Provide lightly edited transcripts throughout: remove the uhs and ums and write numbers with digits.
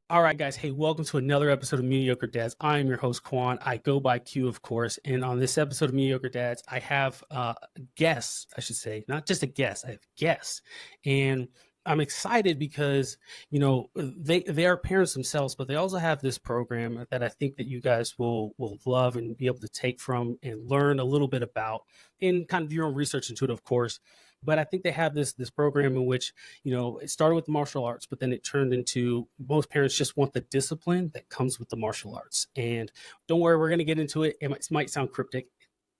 All right, guys. Hey, welcome to another episode of Mediocre Dads. I am your host, Quan. I go by Q, of course. And on this episode of Mediocre Dads, I have guests, I should say, not just a guest, I have guests. And I'm excited because, they are parents themselves, but they also have this program that I think that you guys will love and be able to take from and learn a little bit about in kind of your own research into it, of course. But I think they have this program in which it started with martial arts, but then it turned into most parents just want the discipline that comes with the martial arts. And don't worry, we're going to get into it. It might sound cryptic,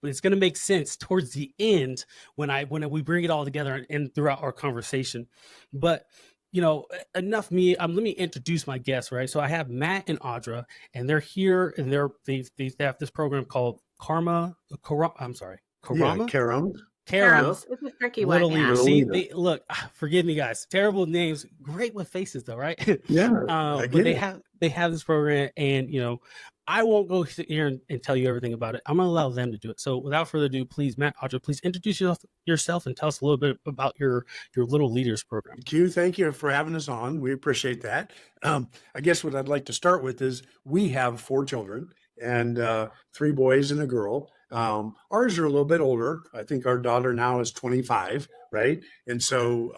but it's going to make sense towards the end when we bring it all together and throughout our conversation. But enough me. Let me introduce my guests, right? So I have Matt and Audra, and they're here, and they have this program called Yeah, Karama. Karam. Karama. Yep. Caroms. It's a tricky one, Little yeah. leaders. Little See, leader. look. Forgive me, guys. Terrible names. Great with faces, though, right? Yeah, I But get they it. have this program, and I won't go sit here and tell you everything about it. I'm gonna allow them to do it. So, without further ado, please, Matt, Audra, please introduce yourself and tell us a little bit about your Little Leaders program. Q, thank you for having us on. We appreciate that. I guess what I'd like to start with is we have 4 children and 3 boys and a girl. Ours are a little bit older. I think our daughter now is 25, right? And so,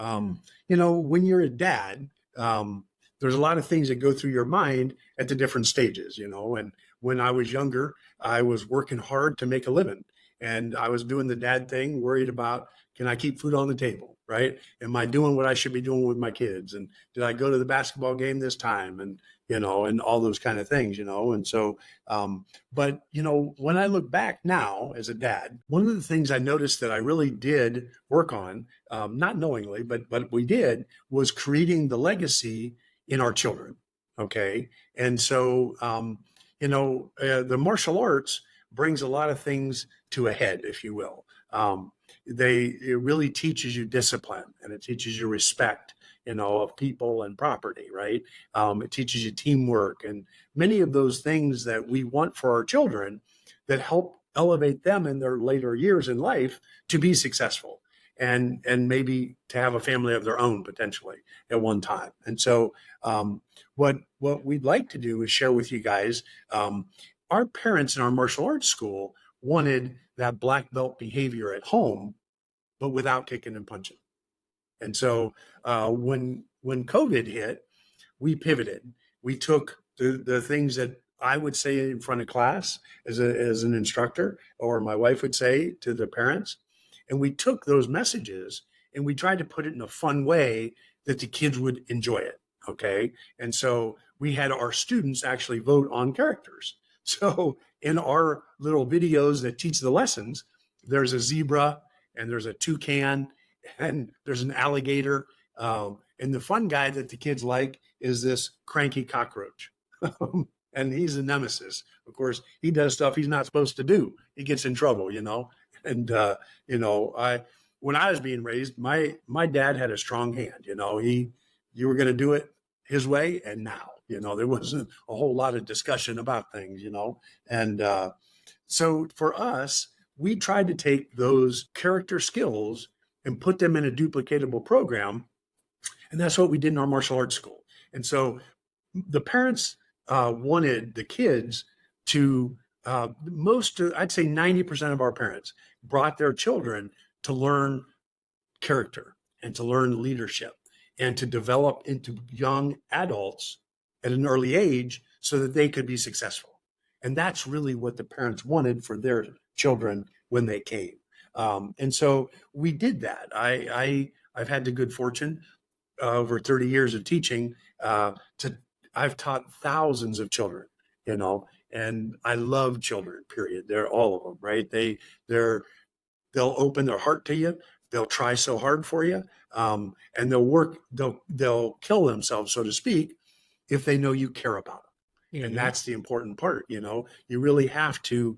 when you're a dad, there's a lot of things that go through your mind at the different stages, and when I was younger, I was working hard to make a living and I was doing the dad thing, worried about, can I keep food on the table, right? Am I doing what I should be doing with my kids? And did I go to the basketball game this time? And all those kind of things, and so, but when I look back now as a dad, one of the things I noticed that I really did work on, not knowingly, but we did, was creating the legacy in our children. Okay. And so, the martial arts brings a lot of things to a head, if you will. It really teaches you discipline and it teaches you respect, of people and property, right? It teaches you teamwork and many of those things that we want for our children that help elevate them in their later years in life to be successful and maybe to have a family of their own potentially at one time. And so, what we'd like to do is share with you guys, our parents in our martial arts school wanted that black belt behavior at home, but without kicking and punching. And so, when COVID hit, we pivoted. We took the things that I would say in front of class as an instructor, or my wife would say to the parents, and we took those messages and we tried to put it in a fun way that the kids would enjoy it. Okay. And so we had our students actually vote on characters. So in our little videos that teach the lessons, there's a zebra and there's a toucan and there's an alligator. And the fun guy that the kids like is this cranky cockroach. And he's a nemesis. Of course, he does stuff he's not supposed to do. He gets in trouble, And when I was being raised, my dad had a strong hand. You were going to do it his way, and now, there wasn't a whole lot of discussion about things, And so for us, we tried to take those character skills and put them in a duplicatable program. And that's what we did in our martial arts school. And so the parents wanted the kids to, I'd say 90% of our parents brought their children to learn character and to learn leadership and to develop into young adults at an early age so that they could be successful. And that's really what the parents wanted for their children when they came. And so we did that. I've had the good fortune over 30 years of teaching I've taught thousands of children, and I love children, period. They're all of them, right? They'll open their heart to you. They'll try so hard for you. And they'll kill themselves, so to speak, if they know you care about them. And that's the important part. You really have to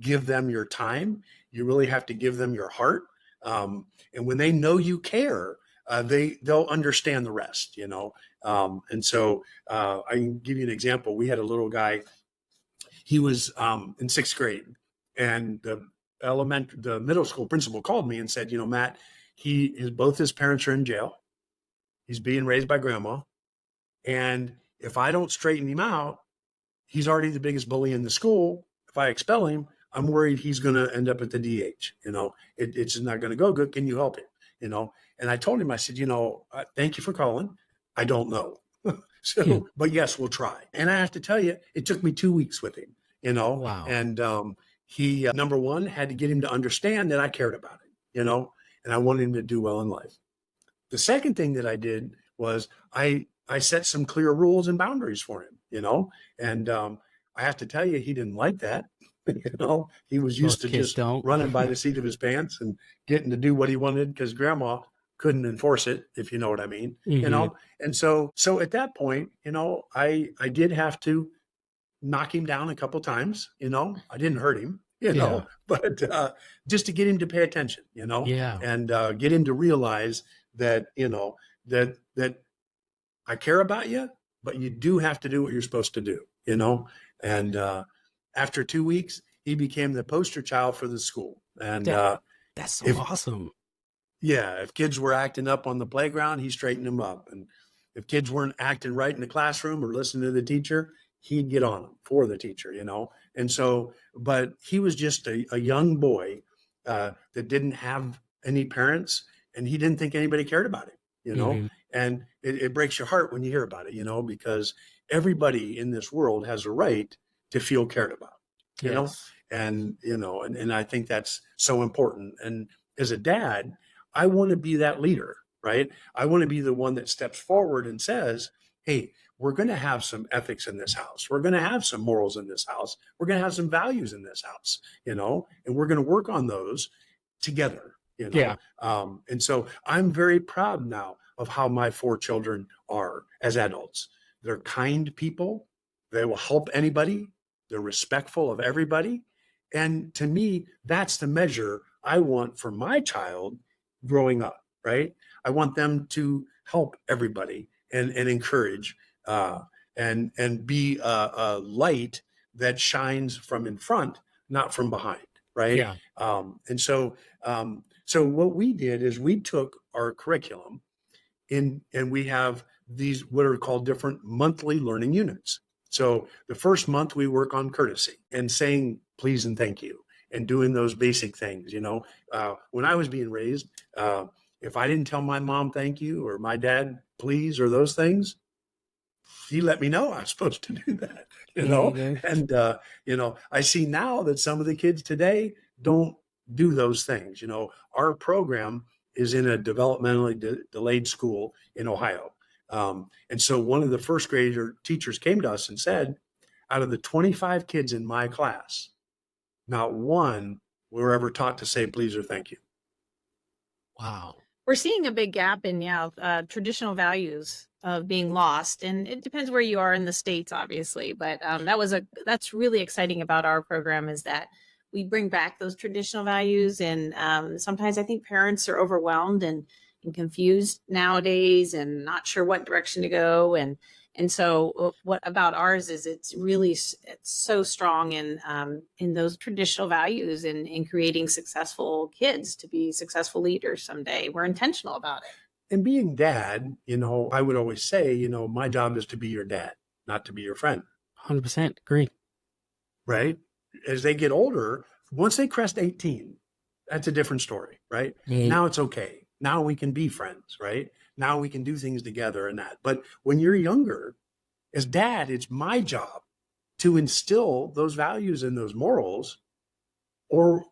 give them your time. You really have to give them your heart. And when they know you care, they'll understand the rest, And so I can give you an example. We had a little guy. He was in 6th grade, and the middle school principal called me and said, Matt, both his parents are in jail. He's being raised by grandma, and if I don't straighten him out, he's already the biggest bully in the school. If I expel him, I'm worried he's going to end up at the DH. It's just not going to go good. Can you help him? And I told him, I said, thank you for calling. I don't know. Hmm. But yes, we'll try. And I have to tell you, it took me 2 weeks with him, Wow. and he, number one, had to get him to understand that I cared about him, and I wanted him to do well in life. The second thing that I did was I set some clear rules and boundaries for him, and I have to tell you, he didn't like that. He was used Most to kids just don't. running by the seat of his pants and getting to do what he wanted because grandma couldn't enforce it, if you know what I mean. Hmm. And so at that point, I did have to knock him down a couple times. I didn't hurt him, Yeah. but just to get him to pay attention, Yeah. and get him to realize that that I care about you, but you do have to do what you're supposed to do, And after 2 weeks, he became the poster child for the school. And That's so if awesome. yeah, if kids were acting up on the playground, he straightened them up. And if kids weren't acting right in the classroom or listening to the teacher, he'd get on them for the teacher, And so, but he was just a young boy that didn't have any parents, and he didn't think anybody cared about him. Hmm. And it breaks your heart when you hear about it, because everybody in this world has a right to feel cared about, you know, Yes. and I think that's so important. And as a dad, I want to be that leader, right? I want to be the one that steps forward and says, hey, we're going to have some ethics in this house. We're going to have some morals in this house. We're going to have some values in this house, and we're going to work on those together. Yeah. And so I'm very proud now of how my 4 children are as adults. They're kind people. They will help anybody. They're respectful of everybody. And to me, that's the measure I want for my child growing up, right? I want them to help everybody and encourage and be a light that shines from in front, not from behind, right? Yeah. So what we did is we took our curriculum and we have these what are called different monthly learning units. So the first month we work on courtesy and saying please and thank you and doing those basic things. When I was being raised, if I didn't tell my mom thank you or my dad please or those things, he let me know I was supposed to do that, Hmm. and I see now that some of the kids today don't do those things. Our program is in a developmentally delayed school in Ohio. And so one of the first grader teachers came to us and said, out of the 25 kids in my class, not one were ever taught to say please or thank you. Wow. We're seeing a big gap in traditional values of being lost, and it depends where you are in the States, obviously. But that's really exciting about our program is that we bring back those traditional values, and sometimes I think parents are overwhelmed and confused nowadays, and not sure what direction to go. And so, what about ours is it's so strong in those traditional values and in creating successful kids to be successful leaders someday. We're intentional about it. And being dad, I would always say, my job is to be your dad, not to be your friend. 100% agree. Right? As they get older, once they crest 18, that's a different story, right? Now it's okay. Now we can be friends, right? Now we can do things together and that. But when you're younger, as dad, it's my job to instill those values and those morals, or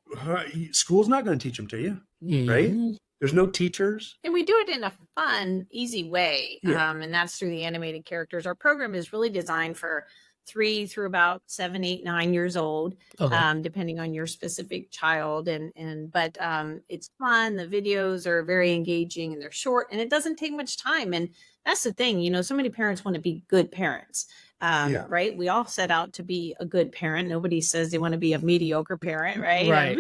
school's not going to teach them to you, right? Hmm. There's no teachers. And we do it in a fun, easy way. Yeah. And that's through the animated characters. Our program is really designed for 3 through about 7, 8, 9 years old, Okay. depending on your specific child. But it's fun. The videos are very engaging and they're short and it doesn't take much time. And that's the thing, so many parents want to be good parents. Yeah. Right. We all set out to be a good parent. Nobody says they want to be a mediocre parent. Right. Right.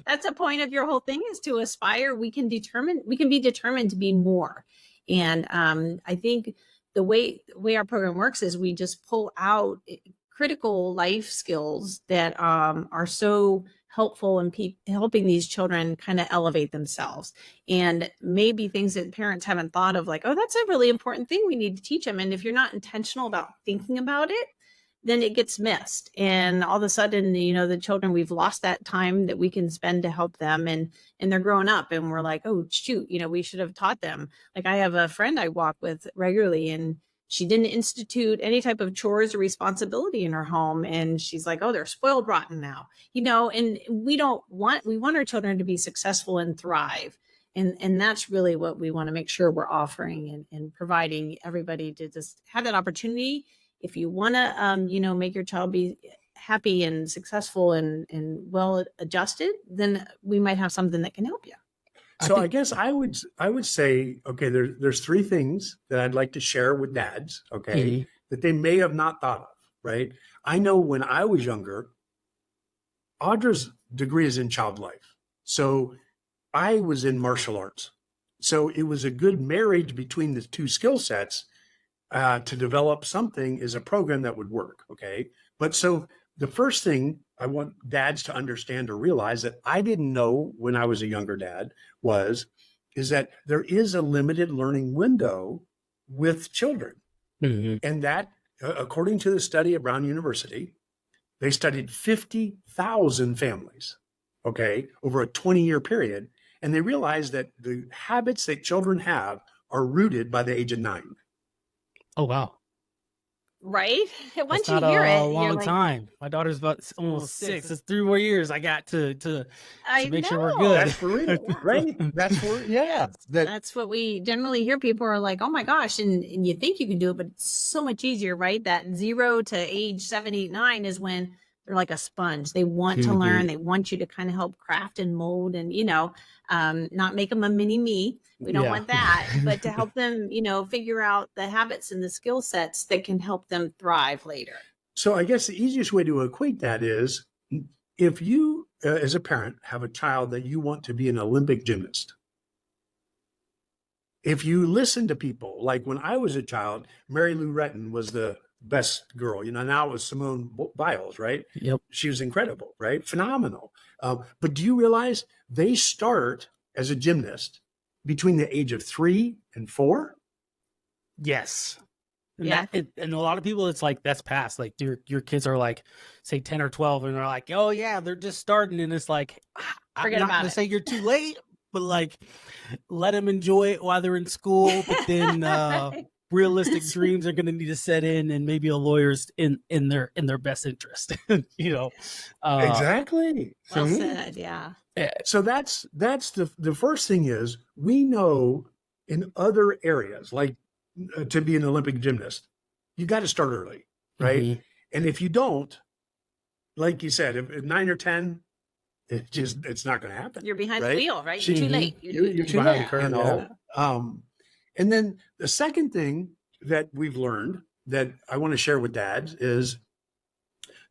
That's a point of your whole thing is to aspire. We can be determined to be more. And I think the way our program works is we just pull out critical life skills that are so helpful in helping these children kind of elevate themselves, and maybe things that parents haven't thought of, like, oh, that's a really important thing we need to teach them. And if you're not intentional about thinking about it, then it gets missed. And all of a sudden, the children, we've lost that time that we can spend to help them, and they're growing up and we're like, oh, shoot, we should have taught them. Like, I have a friend I walk with regularly, and she didn't institute any type of chores or responsibility in her home. And she's like, oh, they're spoiled rotten now, and we want our children to be successful and thrive. And that's really what we want to make sure we're offering and providing everybody, to just have that opportunity. If you want to, make your child be happy and successful and well adjusted, then we might have something that can help you. So I guess I would say, okay, there's three things that I'd like to share with dads, okay, that they may have not thought of, right? I know when I was younger, Audra's degree is in child life. So I was in martial arts. So it was a good marriage between the two skill sets to develop something, is a program that would work, okay? But so the first thing I want dads to understand or realize that I didn't know when I was a younger dad is that there is a limited learning window with children. And that, according to the study at Brown University, they studied 50,000 families, okay, over a 20-year period. And they realized that the habits that children have are rooted by the age of 9. Oh, wow. Right? Once That's you not hear it, a you're long like, time. My daughter's about almost 6. It's 3 more years I got to I make sure we're know. good. That's for real, right? That's for, yeah. That's what we generally hear. People are like, oh my gosh. And you think you can do it, but it's so much easier, right? That 0 to age 7, 8, 9 is when they're like a sponge. They want to learn. They want you to kind of help craft and mold and, not make them a mini me. We don't want that, but to help them, figure out the habits and the skill sets that can help them thrive later. So I guess the easiest way to equate that is, if you, as a parent, have a child that you want to be an Olympic gymnast, if you listen to people, like when I was a child, Mary Lou Retton was the best girl. Now it was Simone Biles, right? Yep. She was incredible, right? Phenomenal. But do you realize they start as a gymnast between the age of 3 and 4? Yes. And Yeah. and a lot of people, it's like, that's past. Like your kids are like, say 10 or 12, and they're like, oh yeah, they're just starting. And it's like, I'm Forget not about gonna it. say you're too late, but like, let them enjoy it while they're in school. But then realistic dreams are going to need to set in, and maybe a lawyer's in their best interest. Exactly. Well said. Yeah. So that's the first thing is, we know in other areas, like to be an Olympic gymnast, you got to start early, right? And if you don't, like you said, if 9 or 10, it's not going to happen. You're behind the right? wheel, right? You're too late. You're too behind the late, curve, And then the second thing that we've learned that I want to share with dads is,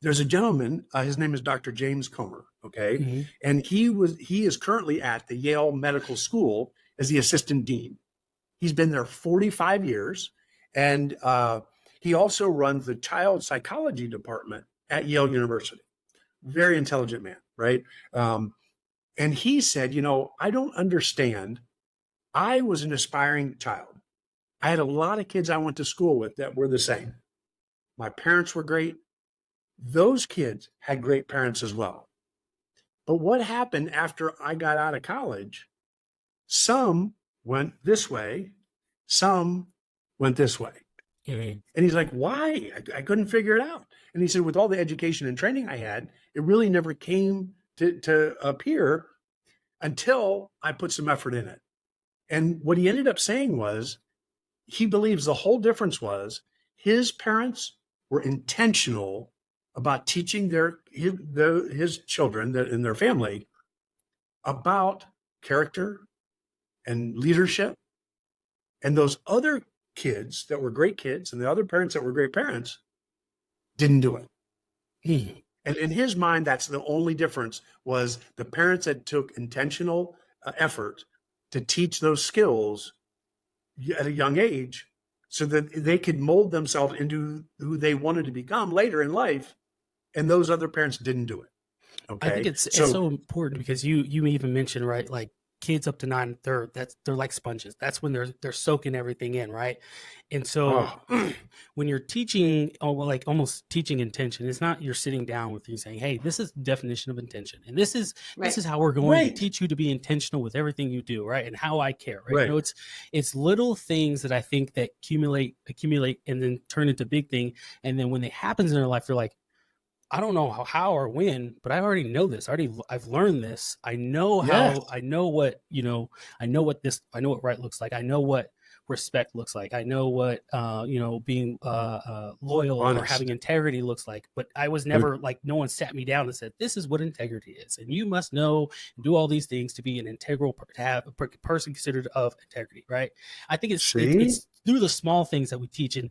there's a gentleman, his name is Dr. James Comer, okay? And he is currently at the Yale Medical School as the assistant dean. He's been there 45 years, and he also runs the child psychology department at Yale University. Very intelligent man, right? And he said, I don't understand. I was an aspiring child. I had a lot of kids I went to school with that were the same. My parents were great. Those kids had great parents as well. But what happened after I got out of college? Some went this way, some went this way. And he's like, why? I couldn't figure it out. And he said, with all the education and training I had, it really never came to appear until I put some effort in it. And what he ended up saying was, he believes the whole difference was his parents were intentional about teaching his children in their family about character and leadership. And those other kids that were great kids and the other parents that were great parents didn't do it. And in his mind, that's the only difference, was the parents that took intentional effort to teach those skills at a young age so that they could mold themselves into who they wanted to become later in life. And those other parents didn't do it. I think Okay. it's So, so important because you even mentioned, right, like kids up to 9, they're like sponges. That's when they're soaking everything in, right? And so oh, when you're teaching, oh, well, like almost teaching intention, it's not you're sitting down with you saying, hey, this is the definition of intention, and this Right. is how we're going to right, teach you to be intentional with everything you do, right? And how I care, right? right. It's little things that I think that accumulate, and then turn into big thing, and then when it happens in their life, they're like, I don't know how or when, but I already know this. I've learned this. I know Yes. how. I know what I know what this. I know what right looks like. I know what respect looks like. I know what being loyal or having Honest. integrity looks like. But I was Good. never like no one sat me down and said this is what integrity is, and you must know and do all these things to be an integral to have a person considered of integrity. Right? I think See? it's through the small things that we teach and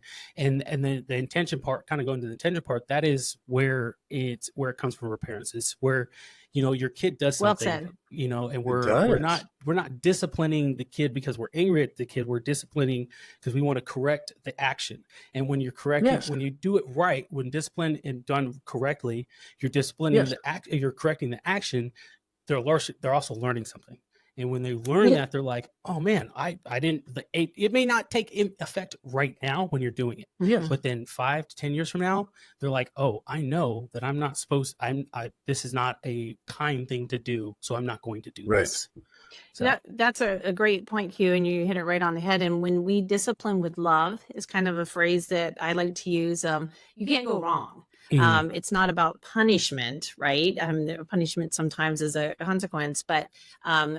the intention part, kind of going to the intention part, that is where it comes from our parents. It's where your kid does Well something, said. and It we're does. not disciplining the kid because we're angry at the kid. We're disciplining because we want to correct the action. And when Yes. when you do it right, when discipline and done correctly, you're disciplining Yes. the act, you're correcting the action. They're also learning something. And when they learn Yeah. that, they're like, "Oh man, I didn't." It may not take effect right now when you're doing it, Yes. but then 5 to 10 years from now, they're like, "Oh, I know that I'm not supposed. This is not a kind thing to do, so I'm not going to do Right. this." So, That's a great point, Q, and you hit it right on the head. And when we discipline with love is kind of a phrase that I like to use. You can't go wrong. mm, It's not about punishment, right? The punishment sometimes is a consequence, but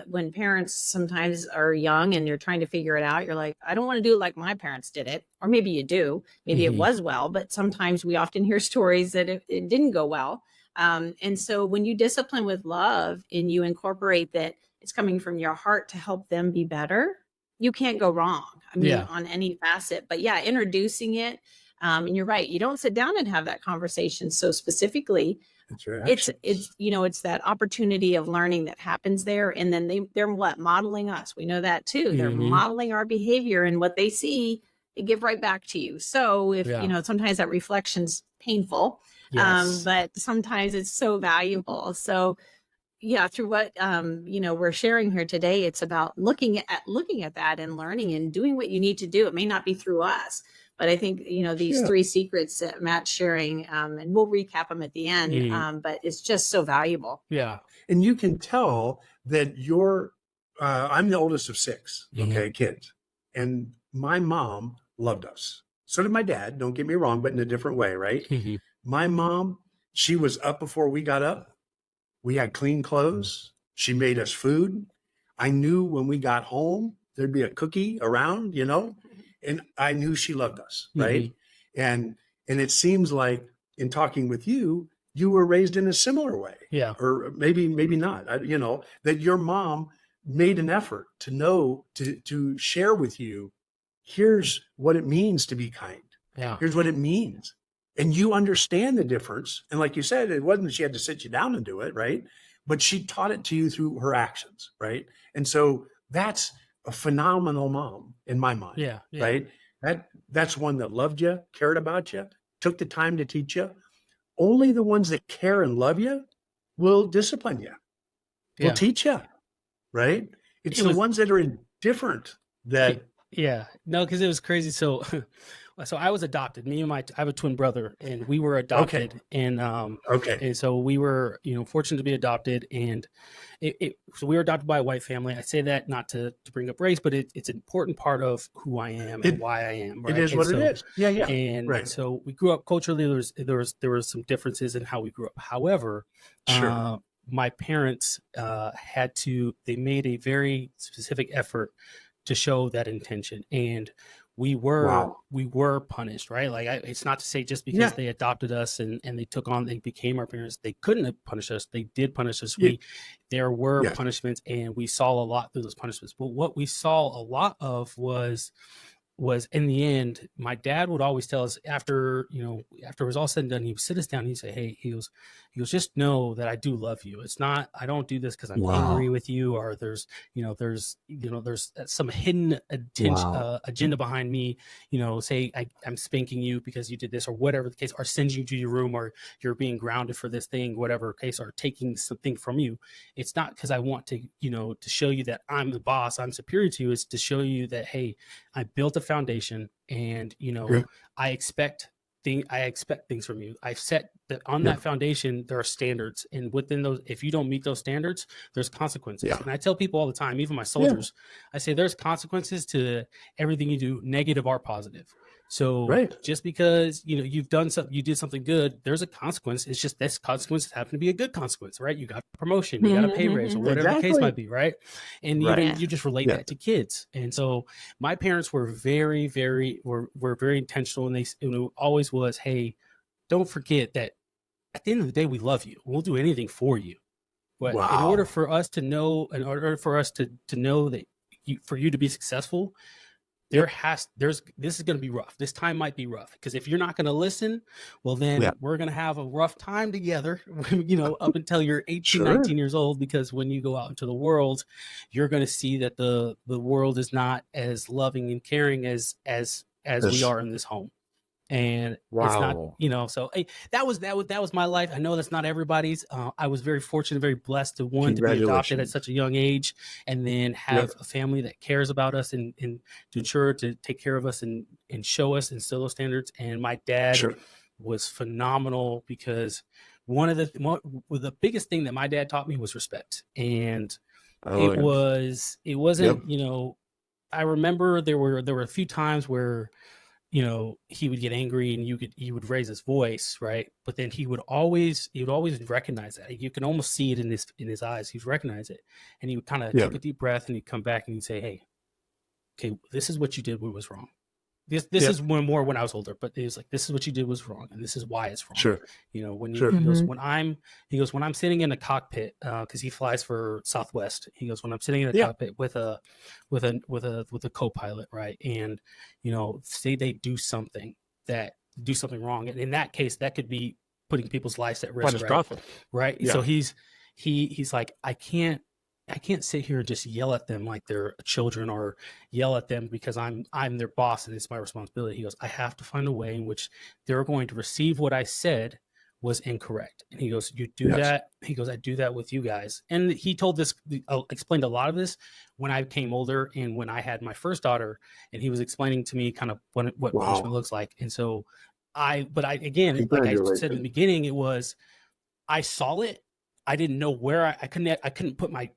when parents sometimes are young and you're trying to figure it out, you're like, I don't want to do it like my parents did it. Or maybe you do, maybe it mhm, was well, but sometimes we often hear stories that it didn't go well. And so when you discipline with love and you incorporate that it's coming from your heart to help them be better, you can't go wrong. I mean, yeah, on any facet. But yeah, introducing it. And you're right. You don't sit down and have that conversation so specifically. It's your It's actions. it's that opportunity of learning that happens there, and then they're what, modeling us. We know that too. They're hmm, modeling our behavior, and what they see, they give right back to you. So if yeah, sometimes that reflection's painful, yes, but sometimes it's so valuable. So yeah, through what we're sharing here today, it's about looking at that and learning and doing what you need to do. It may not be through us, but I think these Yeah. three secrets that Matt's sharing, and we'll recap them at the end. mm, But it's just so valuable. yeah, And you can tell that I'm the oldest of six, hmm, okay, kids. And my mom loved us. So did my dad, don't get me wrong, but in a different way, right? hmm, My mom, she was up before we got up. We had clean clothes. She made us food. I knew when we got home, there'd be a cookie around, and I knew she loved us, hmm, right? And and it seems like in talking with you, you were raised in a similar way, yeah, or maybe not. That your mom made an effort to know to share with you. Here's what it means to be kind. yeah, Here's what it means. And you understand the difference. And like you said, it wasn't she had to sit you down and do it, right? But she taught it to you through her actions, right? And so that's a phenomenal mom in my mind, yeah, yeah, right? That's one that loved you, cared about you, took the time to teach you. Only the ones that care and love you will discipline you, will yeah. teach you, right? It's It the was ones that are indifferent that Yeah, no, because it was crazy. So, so I was adopted. I have a twin brother, and we were okay, adopted, okay, and so we were, fortunate to be adopted, and so we were adopted by a white family. I say that not to bring up race, but it's an important part of who I am and it why I am, it right? is what it is. Yeah, yeah, And right. so we grew up culturally. There was some differences in how we grew up. However, Sure. my parents they made a very specific effort to show that intention, and Wow. we were punished, right? Like it's not to say just because Yeah. they adopted us and they became our parents, they couldn't have punished us. They did punish us. Yeah. There were Yes. punishments, and we saw a lot through those punishments, but what we saw a lot of was was in the end, my dad would always tell us after, after it was all said and done, he would sit us down and he'd say, hey, he goes, just know that I do love you. It's not, I don't do this because I'm angry Wow. with you, or there's some hidden Wow. agenda behind me, say I'm spanking you because you did this or whatever the case, or sending you to your room, or you're being grounded for this thing, whatever case, or taking something from you. It's not because I want to, to show you that I'm the boss, I'm superior to you. It's to show you that, hey, I built a foundation, and Yeah. I expect things from you. I've set that on Yeah. that foundation. There are standards, and within those, if you don't meet those standards, there's consequences. Yeah. And I tell people all the time, even my soldiers, I say there's consequences to everything you do, negative or positive. So Right. just because you've done something, you did something good, there's a consequence. It's just this consequence happen to be a good consequence, right? You got a promotion, you got a pay raise, or whatever the case might be, right? And Right. you just relate Yeah. that to kids. And so my parents were very, very were very intentional, and it always was, hey, don't forget that at the end of the day, we love you. We'll do anything for you. But in order Wow. for us to know, to know that for you to be successful, Yep. this is going to be rough. This time might be rough, because if you're not going to listen, well, then Yeah. we're going to have a rough time together, up until you're 18, Sure. 19 years old, because when you go out into the world, you're going to see that the world is not as loving and caring as we are in this home. And it's not, Wow. so hey, that was my life. I know that's not everybody's. I was very fortunate, very blessed to be adopted at Congratulations. such a young age, and then have Yep. a family that cares about us, and to ensure to take care of us, and show us, instill those standards. And my dad Sure. was phenomenal, because the biggest thing that my dad taught me was respect. And Oh, it yeah. wasn't, Yep. I remember there were a few times where he would get angry, and he would raise his voice, right? But then he would always recognize that. You can almost see it in his eyes. He'd recognize it, and he would kind of Yeah. take a deep breath, and he'd come back and he'd say, hey, okay, this is what you did, what was wrong. This Yep. is more when I was older, but he was like, this is what you did was wrong, and this is why it's wrong. Sure. When Sure. he goes, when I'm sitting in a cockpit, because he flies for Southwest, he goes, when I'm sitting in a Yeah. cockpit with a co-pilot, right? And say they do something wrong, and in that case, that could be putting people's lives at risk, Catastrophic. right? Yeah. So he's like, I can't sit here and just yell at them like they're children, or yell at them because I'm their boss and it's my responsibility. He goes, I have to find a way in which they're going to receive what I said was incorrect. And he goes, you do Yes. that. He goes, I do that with you guys. And he explained a lot of this when I became older, and when I had my first daughter, and he was explaining to me kind of what punishment looks like. And so again, like I said in the beginning, it was, I saw it. I didn't know where I couldn't put my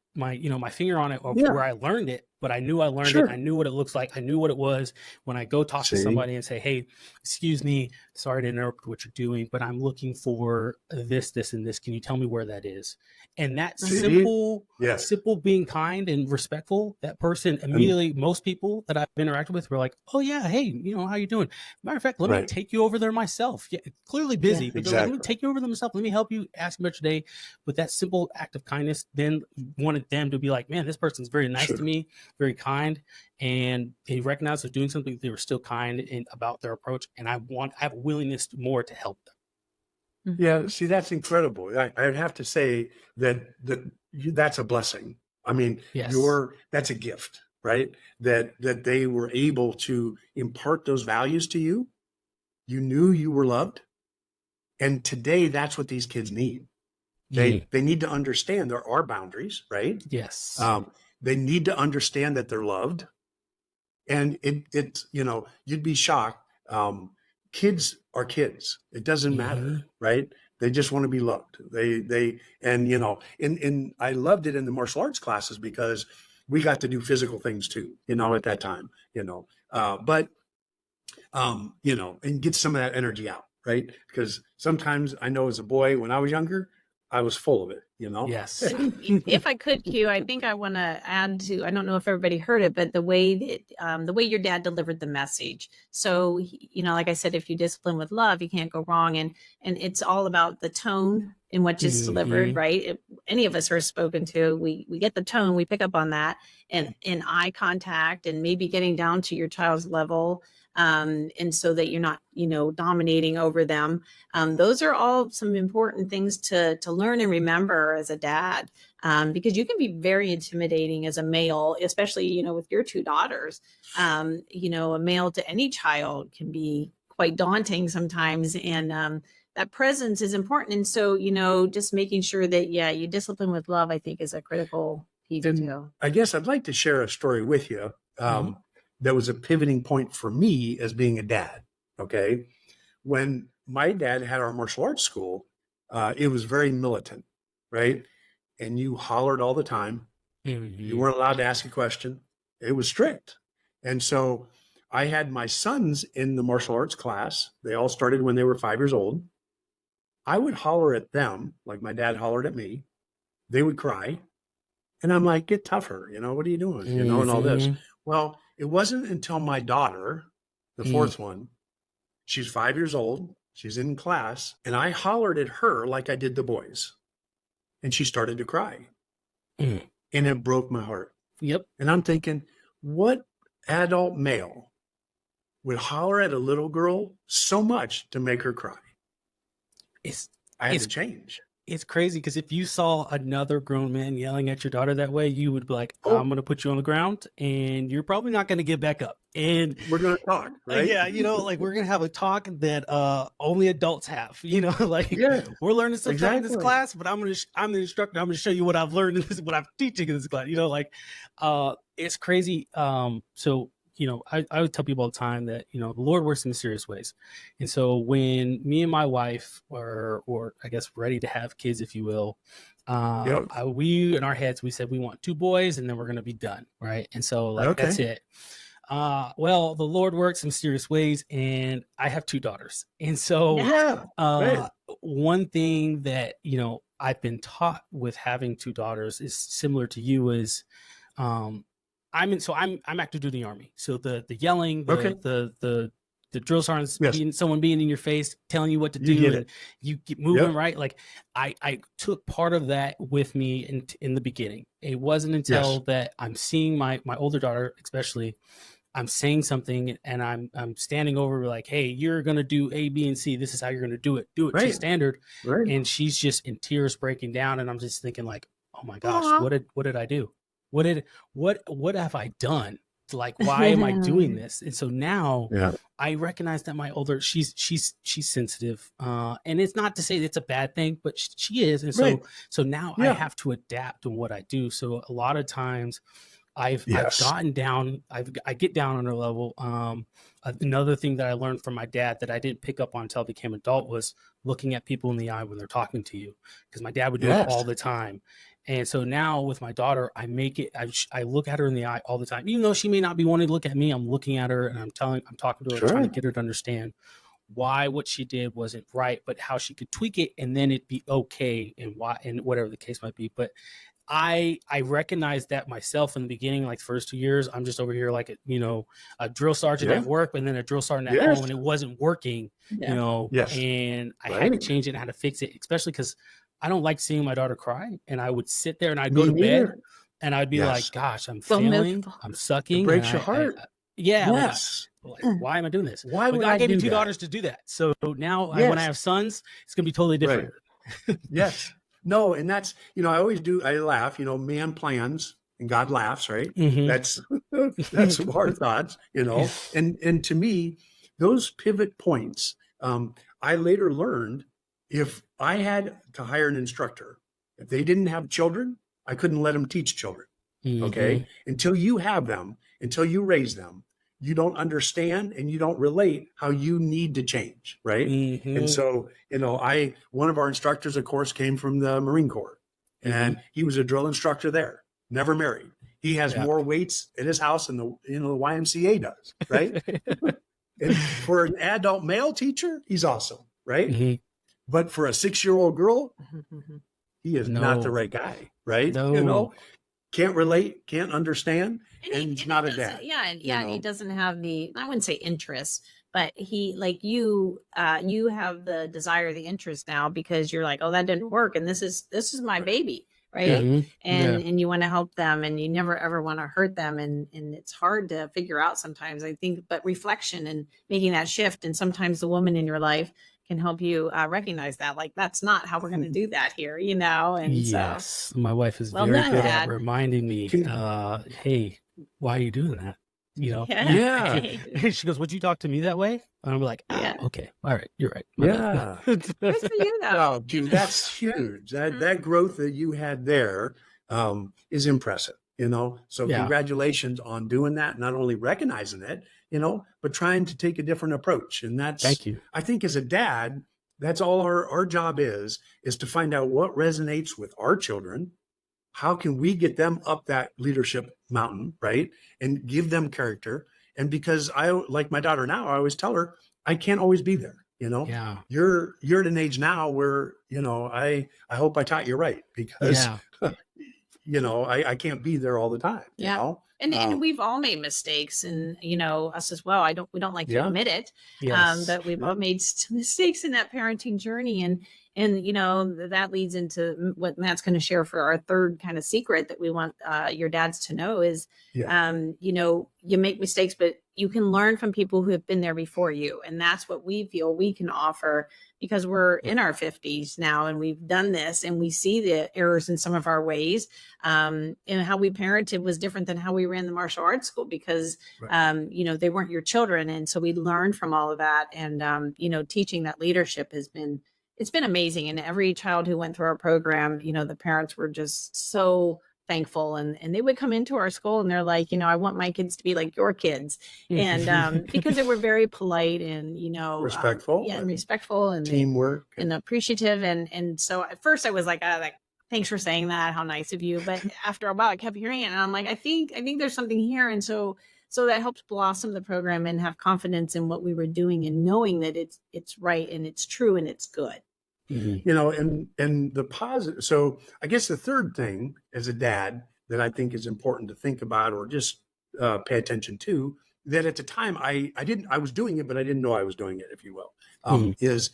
finger on it, or Yeah. where I learned it, but I knew I learned Sure. it. I knew what it looks like. I knew what it was when I go talk to See? somebody and say, hey, excuse me, sorry to interrupt what you're doing, but I'm looking for this, and this. Can you tell me where that is? And that See? Yes. simple being kind and respectful, that person immediately, most people that I've interacted with were like, oh yeah, hey, how you doing? Matter of fact, let me Right. take you over there myself. Yeah, clearly busy, but they're like, let me Exactly. take you over there myself. Let me help you, ask about your day. But that simple act of kindness then wanted them to be like, man, this person's very nice Sure. to me, very kind. And they recognized they're doing something. They were still kind about their approach. And I have a willingness more to help them. Yeah. See, that's incredible. I'd have to say that's a blessing. I mean, Yes. that's a gift, right? That they were able to impart those values to you. You knew you were loved. And today, that's what these kids need. They need to understand there are boundaries, right? Yes. They need to understand that they're loved. And it's you'd be shocked. Kids are kids. It doesn't matter, right? They just want to be loved. And I loved it in the martial arts classes, because we got to do physical things too, at that time, and get some of that energy out, right? Because sometimes I know as a boy, when I was younger, I was full of it, Yes. If I could, Q, I think I want to add to, I don't know if everybody heard it, but the way your dad delivered the message. So, like I said, if you discipline with love, you can't go wrong. And it's all about the tone in what is delivered, Mhm. right? Any of us are spoken to, we get the tone, we pick up on that, and in eye contact, and maybe getting down to your child's level, and so that you're not, dominating over them. Those are all some important things to learn and remember as a dad, because you can be very intimidating as a male, especially with your two daughters. A male to any child can be quite daunting sometimes, and that presence is important. And so, just making sure that, yeah, you discipline with love, I think, is a critical piece And too. I guess I'd like to share a story with you Mhm. that was a pivoting point for me as being a dad. Okay. When my dad had our martial arts school, it was very militant, right? And you hollered all the time. You Mhm. weren't allowed to ask a question. It was strict. And so I had my sons in the martial arts class. They all started when they were 5 years old. I would holler at them like my dad hollered at me. They would cry. And I'm like, get tougher, what are you doing? And all this. Mhm. Well, it wasn't until my daughter, the Mm. fourth one, she's 5 years old, she's in class, and I hollered at her like I did the boys. And she started to cry. Mm. And it broke my heart. Yep. And I'm thinking, what adult male would holler at a little girl so much to make her cry? It's I had it's to change. it's crazy because if you saw another grown man yelling at your daughter that way, you would be like, Oh, "I'm gonna put you on the ground, and you're probably not gonna get back up." And we're going to talk, right? yeah, like we're gonna have a talk that only adults have. Like Yeah, we're learning some stuff in this exactly. class, but I'm the instructor. I'm gonna show you what I've learned in this, what I'm teaching in this class. It's crazy. So I would tell people all the time that the Lord works in mysterious ways, and so when me and my wife were, or I guess, ready to have kids, if you will, Yep. we in our heads we said we want 2 boys, and then we're gonna be done, right? And so that's Okay. it. Well, the Lord works in mysterious ways, and I have 2 daughters, and so Yeah. Right. one thing that I've been taught with having 2 daughters is similar to you is um, I'm active duty Army. So the yelling, Okay. the drill sergeants Yes. someone being in your face, telling you what to You do, get and it. you keep moving, Yep. right? Like I took part of that with me in the beginning. It wasn't Yes. until that I'm seeing my older daughter, especially, I'm saying something and I'm standing over her like, hey, you're gonna do A, B, and C. This is how you're gonna do it. Do it to Right. standard. Right. And she's just in tears, breaking down, and I'm just thinking like, oh my gosh, Aw. what did I do? What have I done? Like, why am I doing this? And so now Yeah. I recognize that my older, she's sensitive, and it's not to say it's a bad thing, but she is. And Right. so now I Yeah. have to adapt to what I do. So a lot of times I've Yes. gotten down. I get down on her level. Another thing that I learned from my dad that I didn't pick up on until I became an adult was looking at people in the eye when they're talking to you, because my dad would do it all Yes. the time. And so now with my daughter, I make it. I look at her in the eye all the time, even though she may not be wanting to look at me. I'm looking at her and I'm talking to her, trying to Sure. get her to understand why what she did wasn't right, but how she could tweak it, and then it'd be okay, and why, and whatever the case might be. But I recognized that myself in the beginning, like the first 2 years, I'm just over here like a drill sergeant Yeah. at work, and then a drill sergeant at Yes. home, and it wasn't working, Yeah. Yes. and I had to Right. change it and how to fix it, especially because I don't like seeing my daughter cry, and I would sit there and I'd Me go to bed neither. and I'd be Yes. like, gosh, I'm So failing, miserable. I'm It sucking, and breaks your heart. yeah, Yes. like why am I doing this? Why But would God I gave me do two that? daughters to do that. So now when I Yes. have sons, it's gonna be totally different. Right. Yes. No, and that's, I always do, I laugh, man plans and God laughs, right? Mhm. That's some hard thoughts, and to me, those pivot points, I later learned if I had to hire an instructor, if they didn't have children, I couldn't let them teach children. Okay. Mhm. Until you have them, until you raise them, you don't understand and you don't relate how you need to change. Right. And Mhm. so, one of our instructors, of course, came from the Marine Corps, and he was a drill instructor there, never married. He has Yeah. more weights at his house than the YMCA does. Right. And for an adult male teacher, he's awesome. Right. Mhm. But for a 6-year-old girl, he is not the No. right guy. Right. No. Can't relate, can't understand, And and he's not a doesn't- dad. Yeah, and he doesn't have the, I wouldn't say interest, but he, like you have the desire, the interest now, because you're like, oh, that didn't work, and this is my baby, Yeah. right? Yeah. And you want to help them, and you never ever want to hurt them, and it's hard to figure out sometimes, I think, but reflection and making that shift, and sometimes the woman in your life can help you recognize that, like, that's not how we're going to do that here, and so Yes. My wife is well very done, good at Dad. reminding me, Can- hey, why are you doing that? Yeah. She goes, would you talk to me that way? And I'm like, Yeah. okay, all right, you're right. My bad." Good for you, though. Oh, dude, that's huge. That growth that you had there is impressive, So Yeah. congratulations on doing that, not only recognizing it, but trying to take a different approach. And that's, Thank you. I think as a dad, that's all our job is to find out what resonates with our children. How can we get them up that leadership mountain, right? And give them character. And because like my daughter now, I always tell her, I can't always be there. Yeah. You're at an age now where, I hope I taught you right, because, Yeah. I can't be there all the time. Yeah. And we've all made mistakes, and us as well. We don't like to Yeah. admit it, Yes. but we've all made mistakes in that parenting journey, and that leads into what Matt's going to share for our third kind of secret that we want your dads to know is, you make mistakes, but you can learn from people who have been there before you, and that's what we feel we can offer, because we're in our 50s now, and we've done this, and we see the errors in some of our ways, and how we parented was different than how we ran the martial arts school, because Right. they weren't your children, and so we learned from all of that, and teaching that leadership it's been amazing. And every child who went through our program, the parents were just so thankful, and they would come into our school and they're like, I want my kids to be like your kids, and because they were very polite and Respectful. and respectful, and Teamwork. and appreciative, and so at first I was like, thanks for saying that, how nice of you, but after a while I kept hearing it, and I'm like, I think there's something here, and so that helped blossom the program and have confidence in what we were doing, and knowing that it's right, and it's true, and it's good. And the positive. So I guess the third thing as a dad that I think is important to think about, or just pay attention to, that at the time I was doing it, but I didn't know I was doing it, if you will, is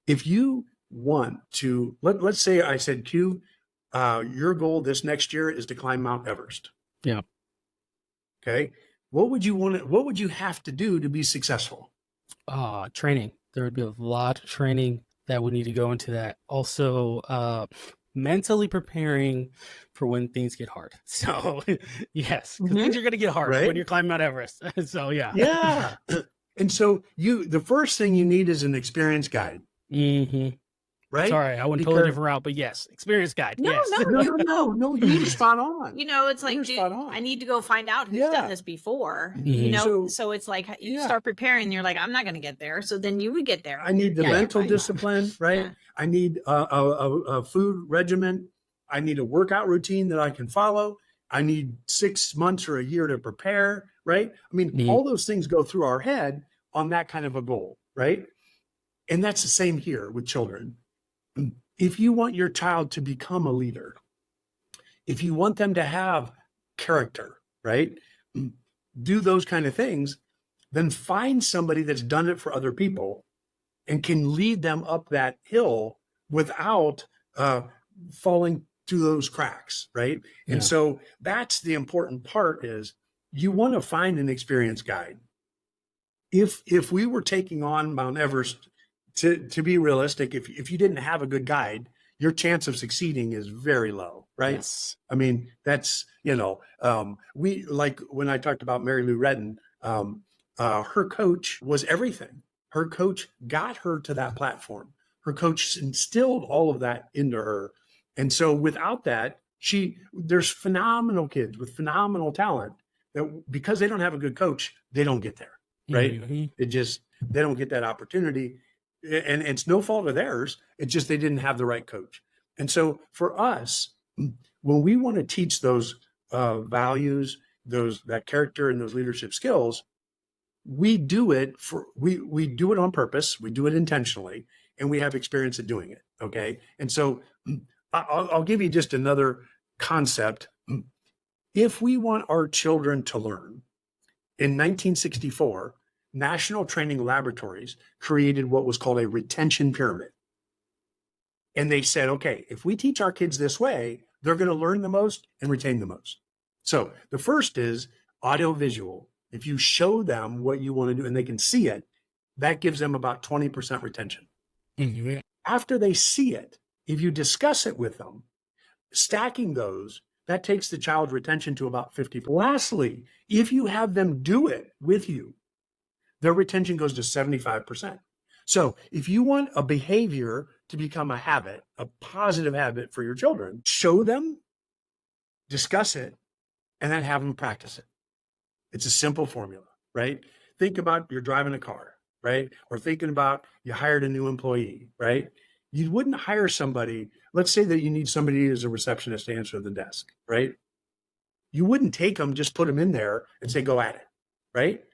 if you want to, let's say I said, Q, your goal this next year is to climb Mount Everest. Yeah. Okay. What would you have to do to be successful? Training. There would be a lot of training that would need to go into that. Also, mentally preparing for when things get hard. So yes, because things are going to get hard when you're climbing Mount Everest. So yeah. Yeah. And so the first thing you need is an experience guide. Mm-hmm. Right? Sorry, I went totally different route, but yes, experience guide. No, yes. No, you're spot on. It's like, I need to go find out who's done this before, so it's like you start preparing, you're like, I'm not going to get there. So then you would get there. I need the mental discipline, right? Yeah. I need a food regimen. I need a workout routine that I can follow. I need 6 months or a year to prepare, right? I mean, all those things go through our head on that kind of a goal, right? And that's the same here with children. If you want your child to become a leader, if you want them to have character, right? Do those kind of things, then find somebody that's done it for other people and can lead them up that hill without falling through those cracks, right? Yeah. And so that's the important part, is you want to find an experienced guide. If we were taking on Mount Everest, to be realistic, if you didn't have a good guide, your chance of succeeding is very low, right? Yes. I mean, that's, we, like when I talked about Mary Lou Retton, her coach was everything. Her coach got her to that platform. Her coach instilled all of that into her. And so without that, there's phenomenal kids with phenomenal talent that, because they don't have a good coach, they don't get there, right? Mm-hmm. They don't get that opportunity. And it's no fault of theirs. It's just they didn't have the right coach. And so for us, when we want to teach those values, that character and those leadership skills, we do it we do it on purpose. We do it intentionally, and we have experience at doing it. Okay. And so I'll give you just another concept. If we want our children to learn, in 1964, National Training Laboratories created what was called a retention pyramid. And they said, okay, if we teach our kids this way, they're going to learn the most and retain the most. So the first is audio-visual. If you show them what you want to do and they can see it, that gives them about 20% retention. Mhm. After they see it, if you discuss it with them, stacking those, that takes the child's retention to about 50. Lastly, if you have them do it with you, their retention goes to 75%. So if you want a behavior to become a habit, a positive habit for your children, show them, discuss it, and then have them practice it. It's a simple formula, right? Think about you're driving a car, right? Or thinking about you hired a new employee, right? You wouldn't hire somebody, let's say that you need somebody as a receptionist to answer the desk, right? You wouldn't take them, just put them in there and say, go at it, right?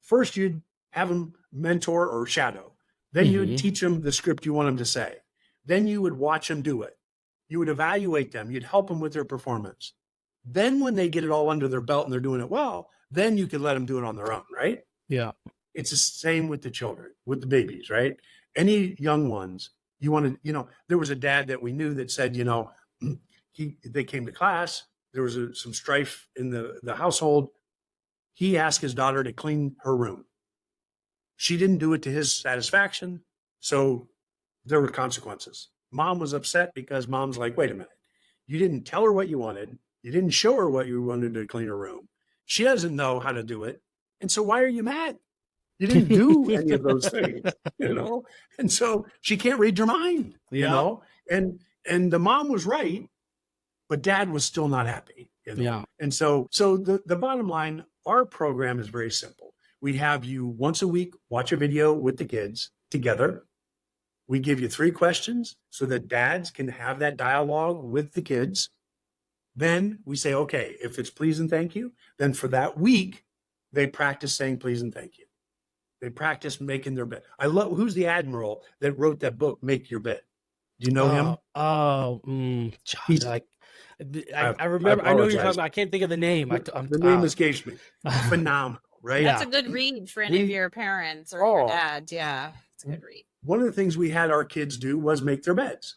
First, you'd have them mentor or shadow. Then you would teach them the script you want them to say. Then you would watch them do it. You would evaluate them. You'd help them with their performance. Then when they get it all under their belt and they're doing it well, then you could let them do it on their own, right? Yeah. It's the same with the children, with the babies, right? Any young ones, you want to, there was a dad that we knew that said, they came to class. There was some strife in the household. He asked his daughter to clean her room. She didn't do it to his satisfaction, so there were consequences. Mom was upset because mom's like, wait a minute. You didn't tell her what you wanted. You didn't show her what you wanted to clean her room. She doesn't know how to do it. And so why are you mad? You didn't do any of those things, And so she can't read your mind, And the mom was right, but dad was still not happy. Yeah. And so the bottom line, our program is very simple. We have you once a week watch a video with the kids together. We give you 3 questions so that dads can have that dialogue with the kids. Then we say, okay, if it's please and thank you, then for that week, they practice saying please and thank you. They practice making their bed. I love, who's the admiral that wrote that book, Make Your Bed? Do you know him? I remember. I know you're talking about. I can't think of the name. The name escapes me. Phenomenal, right? That's a good read for any of your parents or your dads. Yeah, it's a good read. One of the things we had our kids do was make their beds.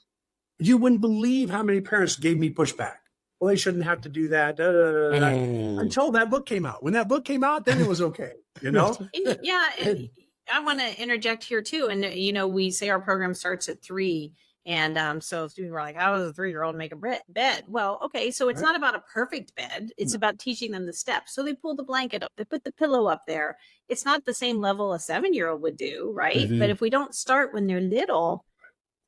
You wouldn't believe how many parents gave me pushback. Well, they shouldn't have to do that. Until that book came out. When that book came out, then it was okay. Yeah, I want to interject here too. And we say our program starts at 3. And so students were like, how does a 3-year-old make a bed? Well, okay, so it's not about a perfect bed. It's about teaching them the steps. So they pull the blanket up, they put the pillow up there. It's not the same level a 7-year-old would do, right? But if we don't start when they're little,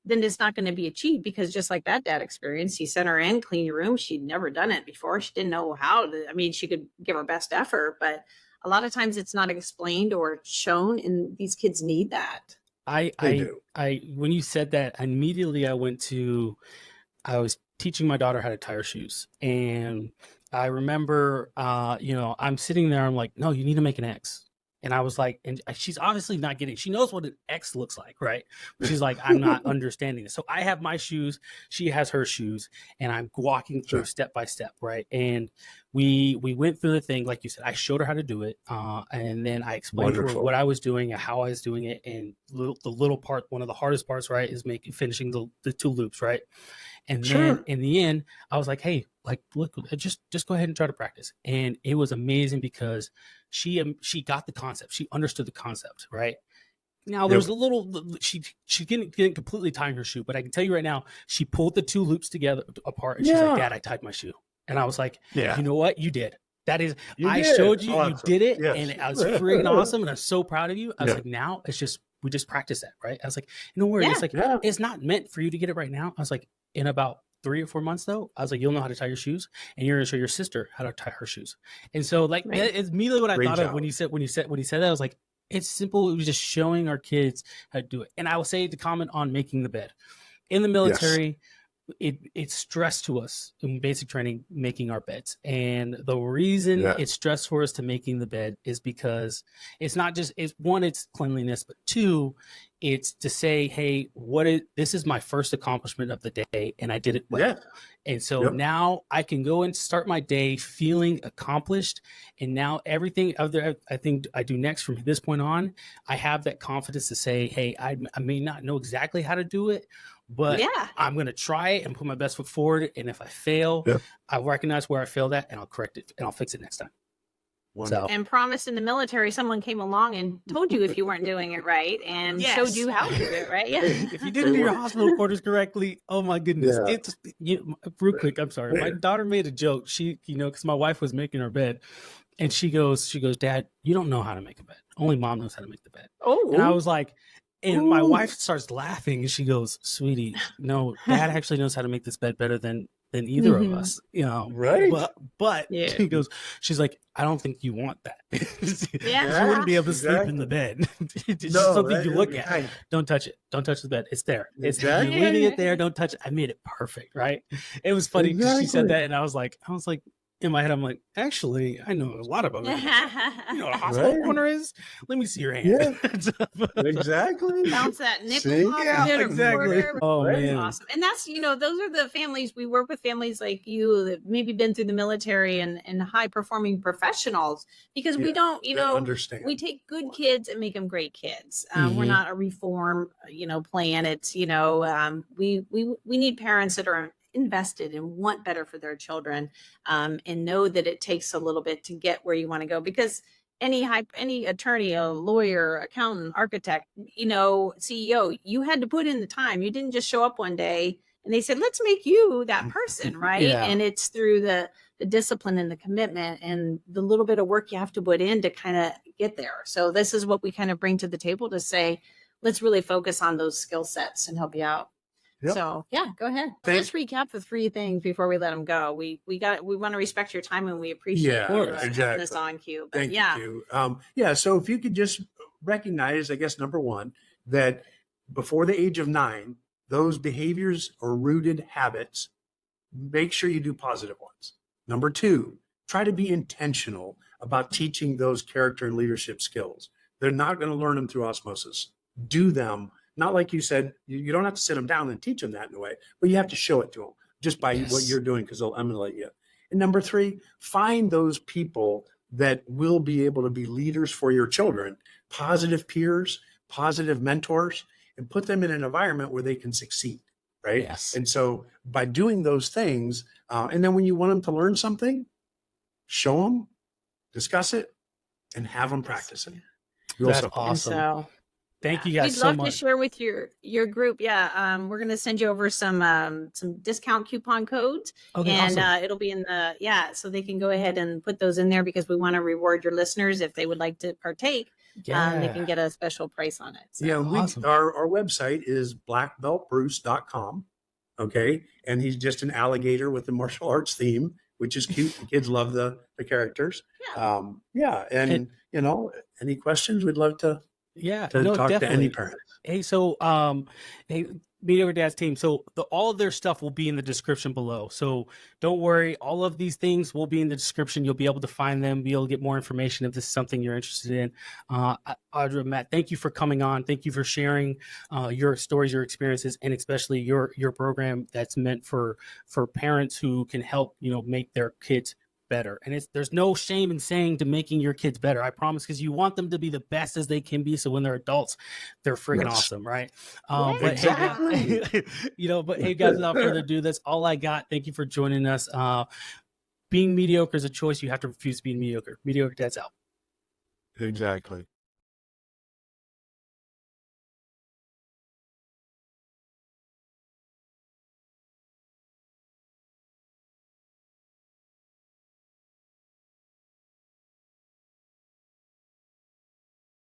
then it's not going to be achieved, because just like that dad experience, he sent her in, clean your room. She'd never done it before. She didn't know how to, she could give her best effort, but a lot of times it's not explained or shown, and these kids need that. When you said that, immediately I was teaching my daughter how to tie her shoes. And I remember, I'm sitting there, I'm like, no, you need to make an X. And I was like, and she's obviously not getting, she knows what an X looks like, right? She's like, I'm not understanding this. So I have my shoes, she has her shoes, and I'm walking through step by step, right? And we went through the thing, like you said, I showed her how to do it. And then I explained to her what I was doing and how I was doing it. And the little part, one of the hardest parts, right, is finishing the 2 loops, right? And then in the end, I was like, hey, look, just go ahead and try to practice. And it was amazing because she got the concept. She understood the concept, right? Now there's a little, she didn't completely tie her shoe, but I can tell you right now, she pulled the 2 loops together apart, and she's like, Dad, I tied my shoe. And I was like, you know what? You did. That is, showed you, you did it. Yes. And I was freaking awesome. And I'm so proud of you. I was like, now it's just, we just practice that, right? I was like, don't worry. It's like, it's not meant for you to get it right now. I was like, in about 3 or 4 months though, I was like, you'll know how to tie your shoes, and you're going to show your sister how to tie her shoes. And so it's immediately what I thought of when you said that. I was like, it's simple. It was just showing our kids how to do it. And I will say, to comment on making the bed in the military, it's stressed to us in basic training, making our beds. And the reason it's stressed for us to making the bed is because it's not just, it's cleanliness, but 2, It's to say, hey, this is my first accomplishment of the day, and I did it well. Yeah. And so now I can go and start my day feeling accomplished. And now everything other I think I do next from this point on, I have that confidence to say, hey, I may not know exactly how to do it, but I'm going to try it and put my best foot forward. And if I fail, I recognize where I failed at, and I'll correct it, and I'll fix it next time. Wonderful. And promised in the military, someone came along and told you if you weren't doing it right, and showed you how to do it right. Yeah. If you didn't do your hospital quarters correctly, oh my goodness. It's real quick. I'm sorry. My daughter made a joke. She, because my wife was making her bed, and she goes, Dad, you don't know how to make a bed. Only mom knows how to make the bed. Oh. And I was like, and my wife starts laughing, and she goes, sweetie, no, Dad actually knows how to make this bed better than either of us, right? But she's like, I don't think you want that. You wouldn't be able to sleep in the bed. It's just something you look at. Don't touch it. Don't touch the bed. It's there. You're leaving it there. Don't touch it. I made it perfect, right? It was funny because she said that, and I was like, in my head, I'm like, actually, I know a lot about it. You know what a hospital corner is? Let me see your hand. Yeah. Exactly. Bounce that nipple off. Yeah, exactly. Oh, man. Awesome. And that's, those are the families, we work with families like you that maybe been through the military and high performing professionals, because we don't, understand. We take good kids and make them great kids. We're not a reform, plan. It's, we need parents that are invested and want better for their children, and know that it takes a little bit to get where you want to go, because any attorney, a lawyer, accountant, architect, CEO, you had to put in the time. You didn't just show up one day and they said, let's make you that person, right? And it's through the discipline and the commitment and the little bit of work you have to put in to kind of get there. So this is what we kind of bring to the table to say, let's really focus on those skill sets and help you out. Yep. So go ahead. Just recap the 3 things before we let them go. We want to respect your time, and we appreciate this on cue. Thank you. So if you could just recognize, I guess, number 1, that before the age of 9, those behaviors or rooted habits, make sure you do positive ones. Number 2, try to be intentional about teaching those character and leadership skills. They're not going to learn them through osmosis. Do them. Not like you said, you don't have to sit them down and teach them that in a way, but you have to show it to them just by what you're doing, because they'll emulate you. And number 3, find those people that will be able to be leaders for your children, positive peers, positive mentors, and put them in an environment where they can succeed, right? Yes. And so by doing those things, and then when you want them to learn something, show them, discuss it, and have them practice it. That's awesome. Thank you guys so much. We'd love to share with your group. We're going to send you over some discount coupon codes, and awesome. It'll be in the so they can go ahead and put those in there, because we want to reward your listeners if they would like to partake. They can get a special price on it. So. Awesome. Our website is blackbeltbruce.com. Okay, and he's just an alligator with the martial arts theme, which is cute. The kids love the characters. And any questions? We'd love to. Talk definitely. To any parent. Hey, so Mediocre Dad's team. So all of their stuff will be in the description below. So don't worry. All of these things will be in the description. You'll be able to find them. Be able to get more information if this is something you're interested in. Audra, Matt, thank you for coming on. Thank you for sharing your stories, your experiences, and especially your program that's meant for parents who can help make their kids better. And there's no shame in saying to making your kids better. I promise, because you want them to be the best as they can be. So when they're adults, they're freaking awesome, right? Exactly. But hey guys, without further ado, that's all I got. Thank you for joining us. Being mediocre is a choice. You have to refuse to be mediocre. Mediocre Dad's out. Exactly.